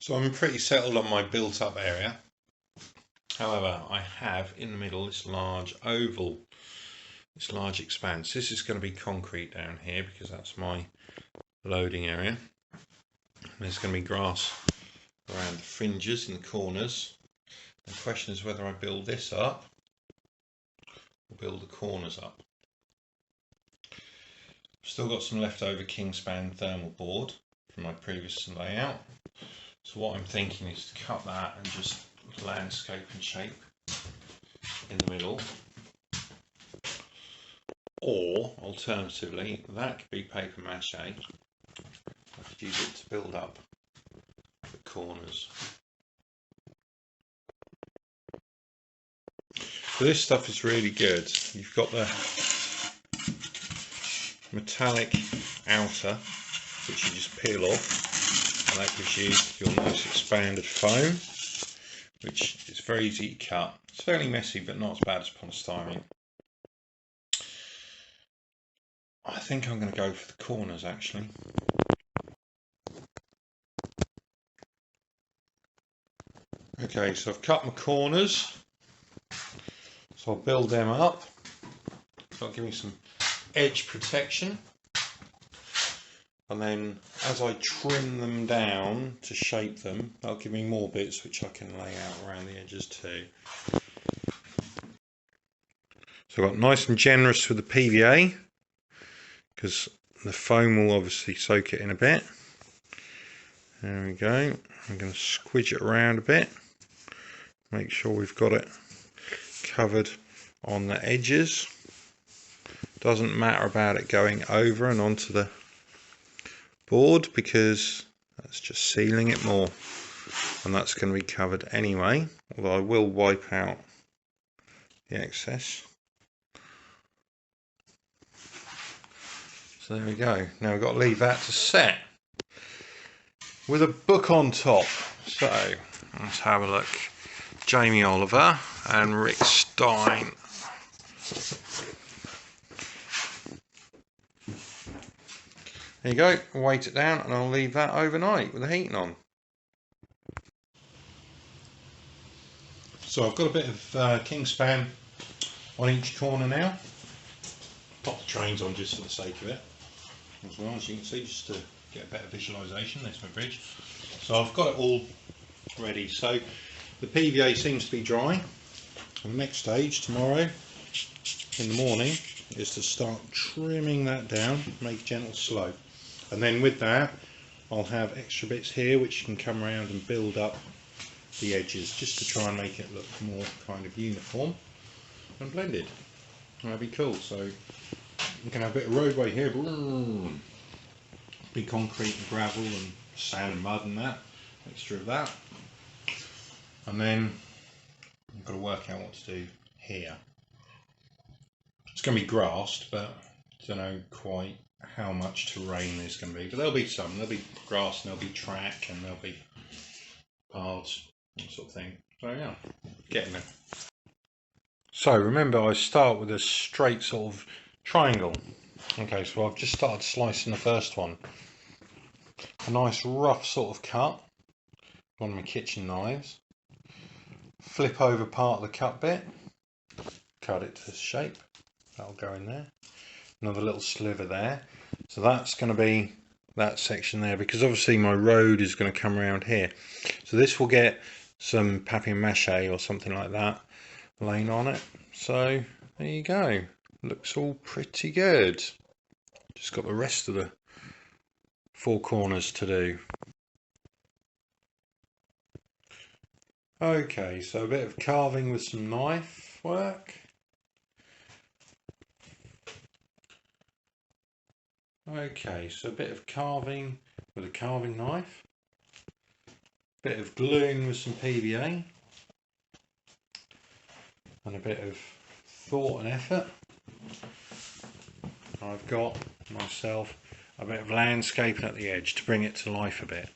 So I'm pretty settled on my built up area. However, I have in the middle this large oval, this large expanse. This is going to be concrete down here because that's my loading area. There's going to be grass around the fringes and the corners. The question is whether I build this up or build the corners up. Still got some leftover Kingspan thermal board from my previous layout. So what I'm thinking is to cut that and just landscape and shape in the middle. Or alternatively, that could be paper mache. I could use it to build up the corners. So this stuff is really good. You've got the metallic outer, which you just peel off, and that gives you your nice expanded foam, which is very easy to cut. It's fairly messy, but not as bad as polystyrene. I think I'm going to go for the corners actually. Okay, so I've cut my corners, so I'll build them up. So I'll give me some edge protection, and then as I trim them down to shape them, they'll give me more bits which I can lay out around the edges too. So I've got nice and generous with the PVA because the foam will obviously soak it in a bit. There we go. I'm going to squidge it around a bit, make sure we've got it covered on the edges. Doesn't matter about it going over and onto the board because that's just sealing it more, and that's going to be covered anyway, although I will wipe out the excess. So there we go. Now we've got to leave that to set with a book on top. So let's have a look. Jamie Oliver and Rick Stein. There you go, weight it down and I'll leave that overnight with the heating on. So I've got a bit of Kingspan on each corner now. Pop the trains on just for the sake of it as well, as you can see, just to get a better visualisation. There's my bridge. So I've got it all ready. So the PVA seems to be dry. And the next stage tomorrow in the morning is to start trimming that down, make a gentle slope. And then with that I'll have extra bits here which can come around and build up the edges just to try and make it look more kind of uniform and blended. That'd be cool. So you can have a bit of roadway here, big concrete and gravel and sand and mud and that, mixture of that. And then I've got to work out what to do here. It's going to be grassed, but I don't know quite how much terrain there's going to be. But there'll be some. There'll be grass and there'll be track and there'll be paths, that sort of thing. So yeah, getting there. So remember, I start with a straight sort of triangle. Okay, so I've just started slicing the first one. A nice rough sort of cut. One of my kitchen knives. Flip over part of the cut bit. Cut it to this shape. That'll go in there. Another little sliver there. So that's going to be that section there, because obviously my road is going to come around here. So this will get some papier-mâché or something like that laying on it. So there you go. Looks all pretty good. Just got the rest of the four corners to do. Okay, so a bit of carving with some knife work. Okay, so a bit of carving with a carving knife. Bit of gluing with some PVA. And a bit of thought and effort. I've got myself a bit of landscaping at the edge to bring it to life a bit.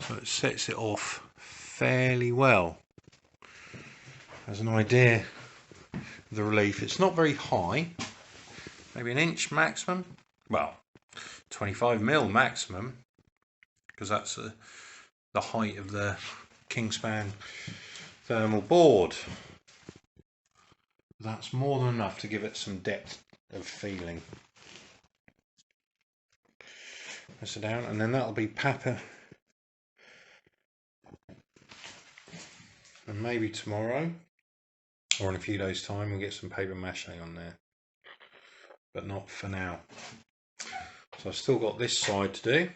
So it sets it off fairly well. As an idea of the relief, it's not very high, maybe an inch maximum. Well, 25mm maximum, because that's the height of the Kingspan thermal board. That's more than enough to give it some depth of feeling. Press it down, and then that'll be Papa. And maybe tomorrow or in a few days' time we'll get some paper mache on there, but not for now. So I've still got this side to do,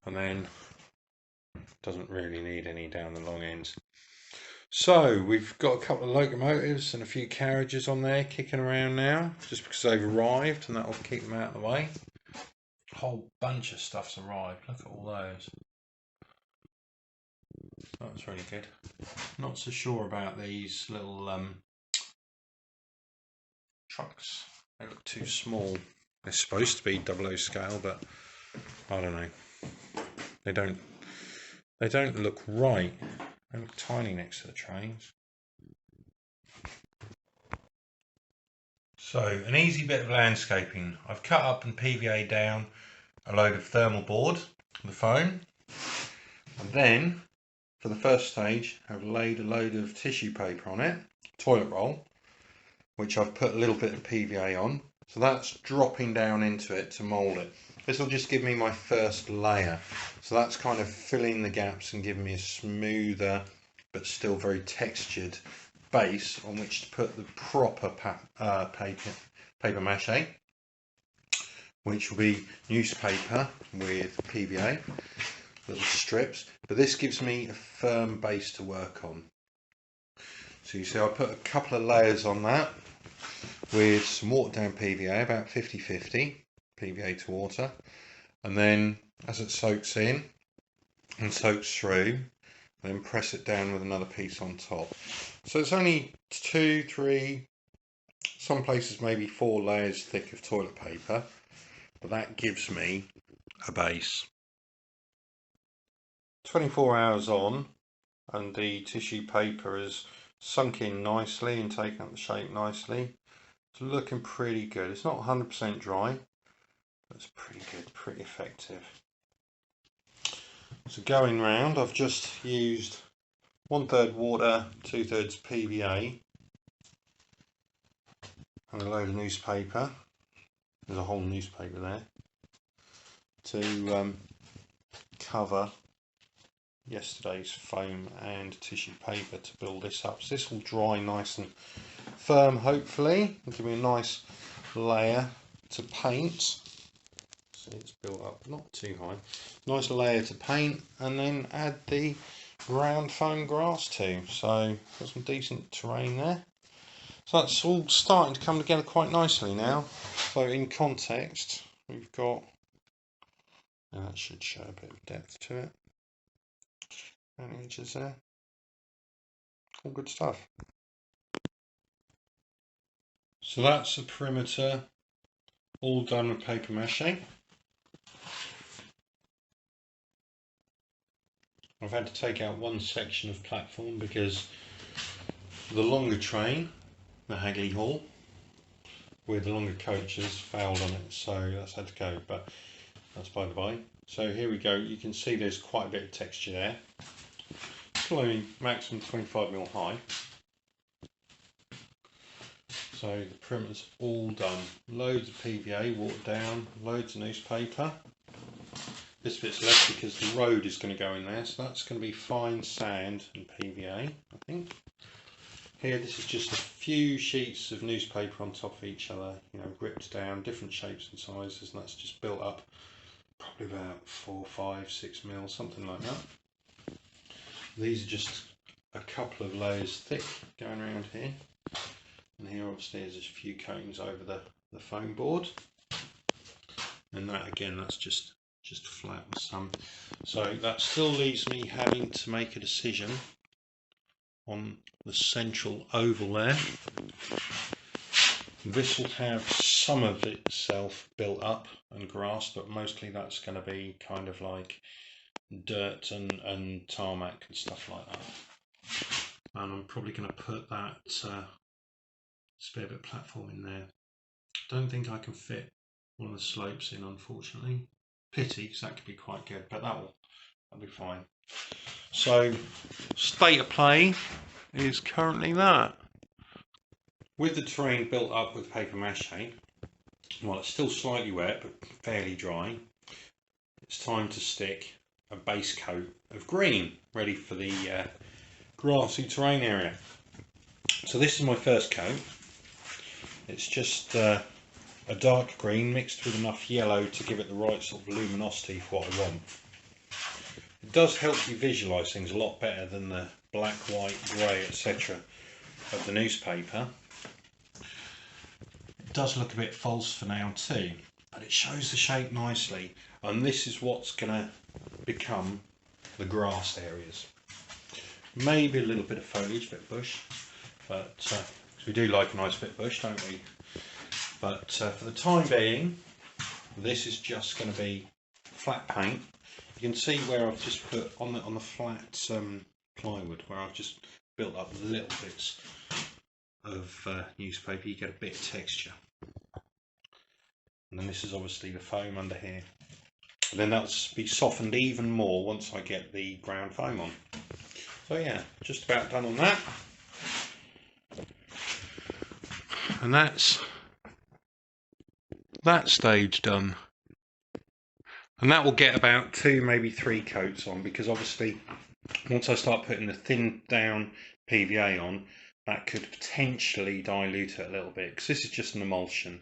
and then doesn't really need any down the long ends. So we've got a couple of locomotives and a few carriages on there kicking around now, just because they've arrived, and that'll keep them out of the way. A whole bunch of stuff's arrived. Look at all those. That's really good. Not so sure about these little trucks. They look too small. They're supposed to be 00 scale, but I don't know. They don't look right. They look tiny next to the trains. So, an easy bit of landscaping. I've cut up and PVA down a load of thermal board, the foam, and then for the first stage I've laid a load of tissue paper on it, toilet roll, which I've put a little bit of PVA on, so that's dropping down into it to mould it. This will just give me my first layer, so that's kind of filling the gaps and giving me a smoother but still very textured base on which to put the proper paper mache, which will be newspaper with PVA, little strips, but this gives me a firm base to work on. So you see I put a couple of layers on that with some watered down PVA, about 50-50 PVA to water, and then as it soaks in and soaks through, then press it down with another piece on top. So it's only 2, 3, some places maybe 4 layers thick of toilet paper, but that gives me a base. 24 hours on, and the tissue paper has sunk in nicely and taken up the shape nicely. It's looking pretty good. It's not 100% dry, but it's pretty good, pretty effective. So going round, I've just used 1/3 water, 2/3 PVA, and a load of newspaper. There's a whole newspaper there to cover yesterday's foam and tissue paper to build this up. So this will dry nice and firm, hopefully, and give me a nice layer to paint. See, it's built up not too high. Nice layer to paint, and then add the ground foam grass to. So got some decent terrain there. So that's all starting to come together quite nicely now. So in context, we've got, and that should show a bit of depth to it. 20 inches there. All good stuff. So that's the perimeter all done with paper mache. I've had to take out one section of platform because the longer train, the Hagley Hall, with the longer coaches fouled on it, so that's had to go, but that's by the by. So here we go, you can see there's quite a bit of texture there. It's only maximum 25mm high. So the perimeter's all done. Loads of PVA, watered down, loads of newspaper. This bit's left because the road is going to go in there, so that's going to be fine sand and PVA, I think. Here, this is just a few sheets of newspaper on top of each other, you know, ripped down, different shapes and sizes, and that's just built up probably about 4, 5, 6 mil, something like that. These are just a couple of layers thick going around here, and here obviously there's a few coatings over the foam board, and that again, that's just flat with some. So that still leaves me having to make a decision on the central oval there. This will have some of itself built up and grass, but mostly that's going to be kind of like dirt and tarmac and stuff like that. And I'm probably going to put that spare bit of platform in there Don't think I can fit one of the slopes in, unfortunately. Pity, because that could be quite good, but that'll be fine. So, state of play is currently that. With the terrain built up with paper mache, well, it's still slightly wet but fairly dry, it's time to stick a base coat of green ready for the grassy terrain area. So this is my first coat. It's just a dark green mixed with enough yellow to give it the right sort of luminosity for what I want. It does help you visualise things a lot better than the black, white, grey, etc. of the newspaper. It does look a bit false for now too, but it shows the shape nicely, and this is what's going to become the grass areas. Maybe a little bit of foliage, a bit of bush, but we do like a nice bit of bush, don't we? But for the time being, this is just going to be flat paint. You can see where I've just put on the flat plywood, where I've just built up little bits of newspaper. You get a bit of texture, and then this is obviously the foam under here. And then that'll be softened even more once I get the ground foam on. So yeah, just about done on that. And that's that stage done. And that will get about 2, maybe 3 coats on, because obviously once I start putting the thin down PVA on, that could potentially dilute it a little bit, because this is just an emulsion.